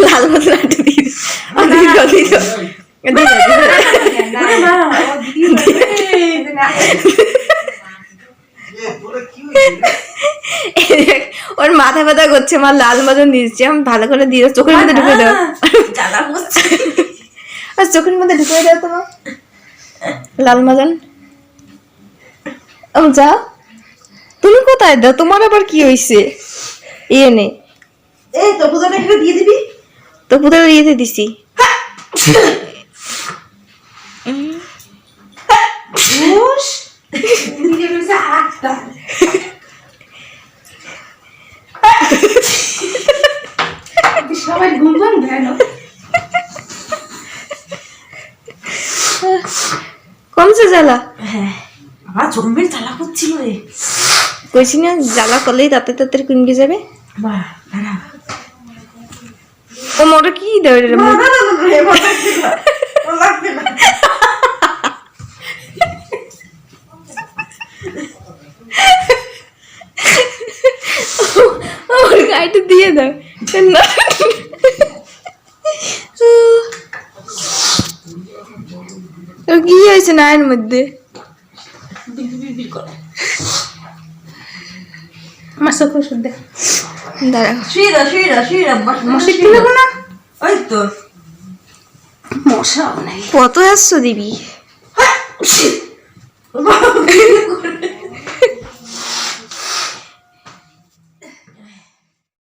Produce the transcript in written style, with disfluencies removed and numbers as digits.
লাল মতন একটু দিয়ে ওর মাথা ব্যথা করছে, মা লাল মতন দিচ্ছে, আমি ভালো করে দিয়ে চোখের মধ্যে ঢুকে দাও, আর চোখের মধ্যে ঢুকে দাও তোমার লাল মতন। যা তুমি কোথায় দাও, তোমার আবার কি হয়েছে? ইয়ে নে, এই তো পূজাটা একটু দিয়ে দিবি। তো পুরো ইয়েতে দিছি। সবাই ঘুম ঘুম কেন? কমছে জ্বালা? হ্যাঁ, আমার জম্মের জ্বালা করছিল রে। কইছি না জ্বালা করলেই তাতে তাড়াতাড়ি কমে যাবে। বাহ, দাঁড়া। ও মোটা কি দেবে রে? ওর গাইটা দিয়ে দাও না। তোর কি হয়েছে নায়ের মধ্যে? আমার চোখ ওষুধ দে। দাঁড়া, মশা কি দেবো না? ওই তো মশা নাই। কত আসছো দিবি?